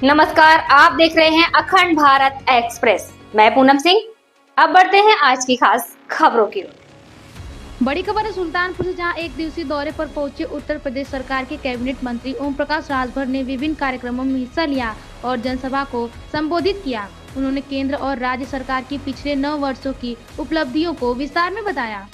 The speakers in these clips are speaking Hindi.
नमस्कार, आप देख रहे हैं अखंड भारत एक्सप्रेस। मैं पूनम सिंह। अब बढ़ते हैं आज की खास खबरों की ओर। बड़ी खबर है सुल्तानपुर से, जहां एक दिवसीय दौरे पर पहुंचे उत्तर प्रदेश सरकार के कैबिनेट मंत्री ओम प्रकाश राजभर ने विभिन्न कार्यक्रमों में हिस्सा लिया और जनसभा को संबोधित किया। उन्होंने केंद्र और राज्य सरकार की पिछले 9 वर्षों की उपलब्धियों को विस्तार में बताया।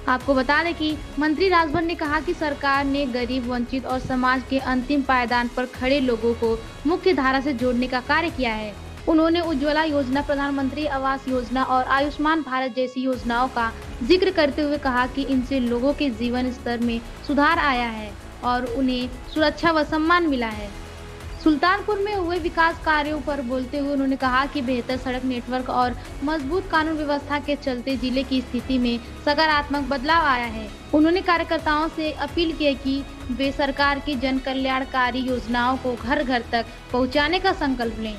आपको बता दें कि मंत्री राजभर ने कहा कि सरकार ने गरीब, वंचित और समाज के अंतिम पायदान पर खड़े लोगों को मुख्य धारा से जोड़ने का कार्य किया है। उन्होंने उज्ज्वला योजना, प्रधानमंत्री आवास योजना और आयुष्मान भारत जैसी योजनाओं का जिक्र करते हुए कहा कि इनसे लोगों के जीवन स्तर में सुधार आया है और उन्हें सुरक्षा व सम्मान मिला है। सुल्तानपुर में हुए विकास कार्यों पर बोलते हुए उन्होंने कहा कि बेहतर सड़क नेटवर्क और मजबूत कानून व्यवस्था के चलते जिले की स्थिति में सकारात्मक बदलाव आया है। उन्होंने कार्यकर्ताओं से अपील की कि वे सरकार की जन कल्याणकारी योजनाओं को घर घर तक पहुंचाने का संकल्प लें।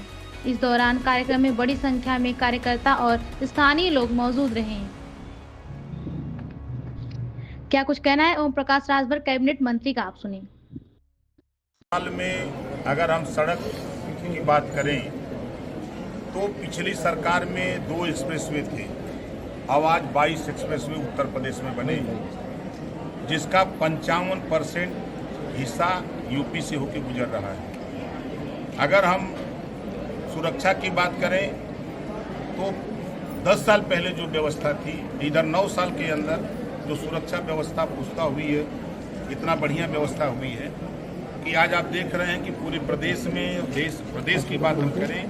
इस दौरान कार्यक्रम में बड़ी संख्या में कार्यकर्ता और स्थानीय लोग मौजूद रहे। क्या कुछ कहना है ओम प्रकाश राजभर कैबिनेट मंत्री का, आप सुनिए। साल में अगर हम सड़क की बात करें तो पिछली सरकार में 2 एक्सप्रेसवे थे। अब आज 22 एक्सप्रेसवे उत्तर प्रदेश में बने, जिसका 55% हिस्सा यूपी से होकर गुजर रहा है। अगर हम सुरक्षा की बात करें तो 10 साल पहले जो व्यवस्था थी, इधर 9 साल के अंदर जो सुरक्षा व्यवस्था पुख्ता हुई है, इतना बढ़िया व्यवस्था हुई है कि आज आप देख रहे हैं कि पूरे प्रदेश में, प्रदेश की बात हम करें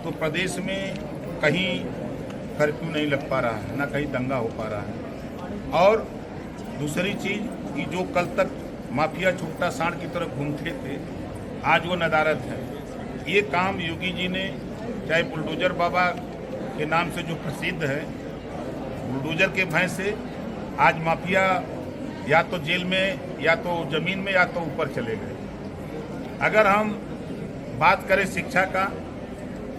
तो प्रदेश में कहीं कर्फ्यू नहीं लग पा रहा है, ना कहीं दंगा हो पा रहा है। और दूसरी चीज़ कि जो कल तक माफिया छुट्टा सांड की तरफ घूमते थे, आज वो नदारद है। ये काम योगी जी ने, चाहे बुलडोजर बाबा के नाम से जो प्रसिद्ध है, बुलडोजर के भय से आज माफिया या तो जेल में, या तो जमीन में, या तो ऊपर चले गए। अगर हम बात करें शिक्षा का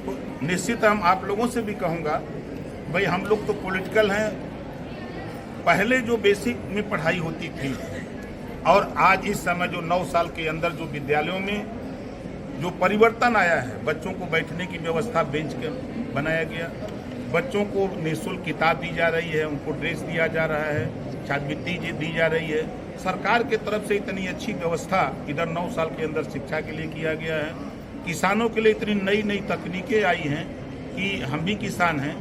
तो निश्चित हम आप लोगों से भी कहूँगा, भाई हम लोग तो पॉलिटिकल हैं। पहले जो बेसिक में पढ़ाई होती थी और आज इस समय जो 9 साल के अंदर जो विद्यालयों में जो परिवर्तन आया है, बच्चों को बैठने की व्यवस्था बेंच के बनाया गया, बच्चों को निःशुल्क किताब दी जा रही है, उनको ड्रेस दिया जा रहा है, छात्रवृत्ति दी जा रही है। सरकार के तरफ से इतनी अच्छी व्यवस्था इधर 9 साल के अंदर शिक्षा के लिए किया गया है। किसानों के लिए इतनी नई नई तकनीकें आई हैं कि हम भी किसान हैं।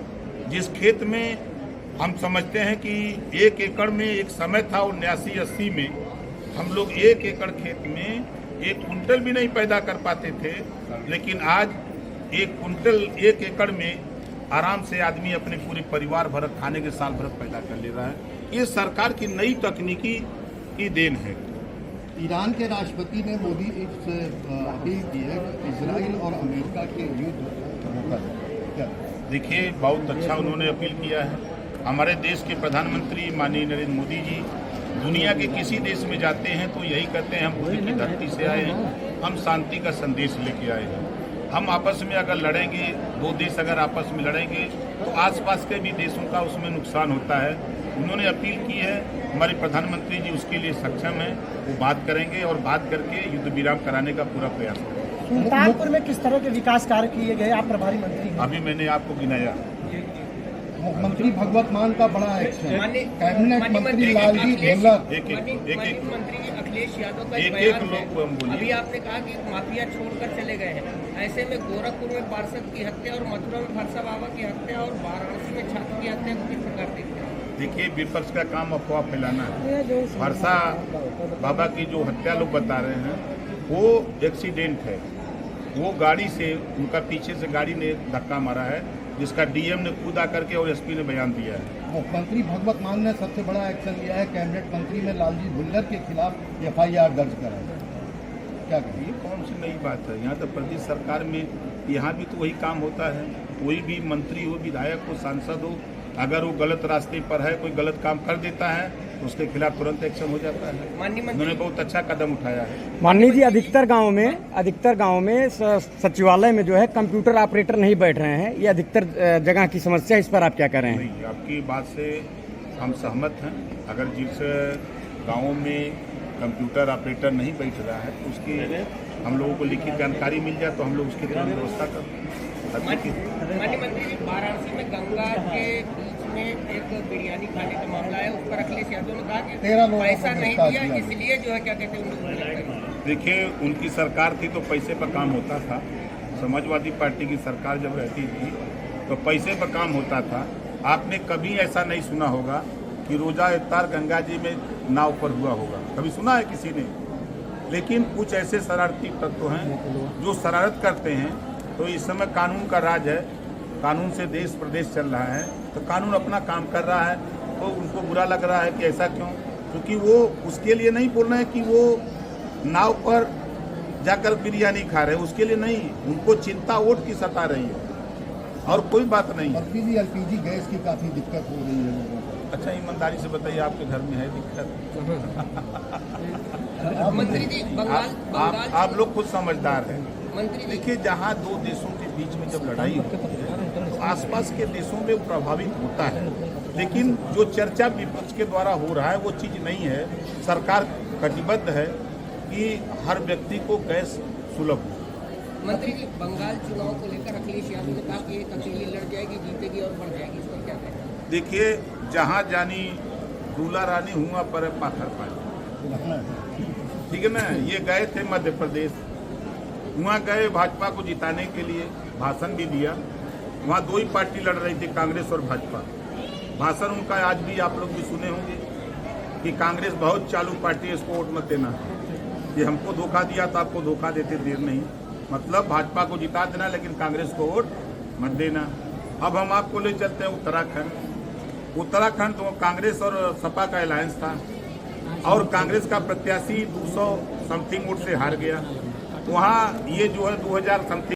जिस खेत में हम समझते हैं कि 1 एकड़ में एक समय था 79-80 में हम लोग 1 एकड़ खेत में 1 कुंटल भी नहीं पैदा कर पाते थे, लेकिन आज 1 कुंटल 1 एकड़ में आराम से आदमी अपने पूरे परिवार भर खाने के साल भर पैदा कर ले रहा है। ये सरकार की नई तकनीकी की देन है। ईरान के राष्ट्रपति ने मोदी से अपील की है कि इजराइल और अमेरिका के युद्ध रोका जाए। देखिए, बहुत अच्छा उन्होंने अपील किया है। हमारे देश के प्रधानमंत्री माननीय नरेंद्र मोदी जी दुनिया के किसी देश में जाते हैं तो यही कहते हैं, हम बुद्ध की धरती से आए हैं, हम शांति का संदेश लेके आए हैं। हम आपस में अगर लड़ेंगे, 2 देश अगर आपस में लड़ेंगे तो आसपास के भी देशों का उसमें नुकसान होता है। उन्होंने अपील की है, हमारे प्रधानमंत्री जी उसके लिए सक्षम हैं, वो बात करेंगे और बात करके युद्ध विराम कराने का पूरा प्रयास करेंगे। सुल्तानपुर में किस तरह के विकास कार्य किए गए? आप प्रभारी मंत्री हैं। अभी मैंने आपको गिनाया। मंत्री भगवत मान का बड़ा एक्शन, कैबिनेट मंत्री लालजी ढोलक, एक मंत्री अखिलेश यादव का एक लोग को हम बोलिए। अभी आपने कहा कि माफिया छोड़कर चले गए हैं, ऐसे में गोरखपुर में पार्षद की हत्या और मथुरा में भरसा बाबा की हत्या और वाराणसी में छात्र की हत्या को किस प्रकार देखते हैं? देखिए, विपक्ष का काम अफवाह फैलाना है। भरसा बाबा की जो हत्या लोग बता रहे हैं वो एक्सीडेंट है। वो गाड़ी से, उनका पीछे से गाड़ी ने धक्का मारा है, जिसका डीएम ने खुद आकर के और एसपी ने बयान दिया है। मुख्यमंत्री भगवत मान ने सबसे बड़ा एक्शन लिया है, कैबिनेट मंत्री ने लालजी ढोलक के खिलाफ FIR दर्ज करा है। क्या कहिए? ये कौन सी नई बात है? यहाँ तो प्रदेश सरकार में यहाँ भी तो वही काम होता है। कोई भी मंत्री हो, विधायक हो, सांसद हो, अगर वो गलत रास्ते पर है, कोई गलत काम कर देता है तो उसके खिलाफ तुरंत एक्शन हो जाता है। उन्होंने बहुत अच्छा कदम उठाया है। माननीय जी, अधिकतर गांव में सचिवालय में जो है कंप्यूटर ऑपरेटर नहीं बैठ रहे हैं, ये अधिकतर जगह की समस्या, इस पर आप क्या कह रहे हैं? नहीं, आपकी बात से हम सहमत हैं। अगर जिस गाँव में कंप्यूटर ऑपरेटर नहीं बैठ रहा है तो उसकी हम लोगों को लिखित जानकारी मिल जाए तो हम लोग उसकी तुरंत व्यवस्था कर। माननीय मंत्री जी, वाराणसी में गंगा के बीच में एक बिरयानी खाने का मामला है, उस पर अखिलेश यादव ने कहा कि 13 लोगों को पैसा नहीं गिरफ्तार दिया, किया। इसलिए जो है क्या कहते हैं उन लोगों ने। देखिए, उनकी सरकार थी तो पैसे पर काम होता था। समाजवादी पार्टी की सरकार जब रहती थी तो पैसे पर काम होता था। आपने कभी ऐसा नहीं सुना होगा कि रोजा इफ्तार गंगा जी में नाव पर हुआ होगा, कभी सुना है किसी ने? लेकिन कुछ ऐसे शरारती तत्व हैं जो शरारत करते हैं। तो इस समय कानून का राज है, कानून से देश प्रदेश चल रहा है, तो कानून अपना काम कर रहा है। तो उनको बुरा लग रहा है कि ऐसा क्यों, क्योंकि वो उसके लिए नहीं बोल रहे हैं कि वो नाव पर जाकर बिरयानी खा रहे हैं, उसके लिए नहीं, उनको चिंता वोट की सता रही है और कोई बात नहीं है। एलपीजी गैस की काफी दिक्कत हो रही है लोगों को। अच्छा, ईमानदारी से बताइए, आपके घर में है दिक्कत? मंत्री जी, आप लोग खुद समझदार हैं। मंत्री जी, देखिए, जहाँ दो देशों के बीच में जब लड़ाई होती है तो आसपास के देशों में प्रभावित होता है, लेकिन जो चर्चा विपक्ष के द्वारा हो रहा है वो चीज़ नहीं है। सरकार कटिबद्ध है कि हर व्यक्ति को गैस सुलभ हो। मंत्री जी, बंगाल चुनाव को लेकर अखिलेश यादव ने कहा कि एक अकेली लड़ जाएगी, जीतेगी और बढ़ जाएगी, इस पर क्या कहें? देखिए, जहाँ जानी दूल्हा रानी हुआ पर पाथर पानी, ठीक है ना। ये गए थे मध्य प्रदेश, वहाँ गए भाजपा को जिताने के लिए, भाषण भी दिया। वहाँ दो ही पार्टी लड़ रही थी, कांग्रेस और भाजपा। भाषण उनका आज भी आप लोग भी सुने होंगे कि कांग्रेस बहुत चालू पार्टी है, इसको वोट मत देना। ये हमको धोखा दिया तो आपको धोखा देते देर नहीं, मतलब भाजपा को जिता देना लेकिन कांग्रेस को वोट मत देना। अब हम आपको ले चलते हैं उत्तराखंड तो कांग्रेस और सपा का अलायंस था और कांग्रेस का प्रत्याशी 200 समथिंग वोट से हार गया। वहाँ ये जो है 2000 समथिंग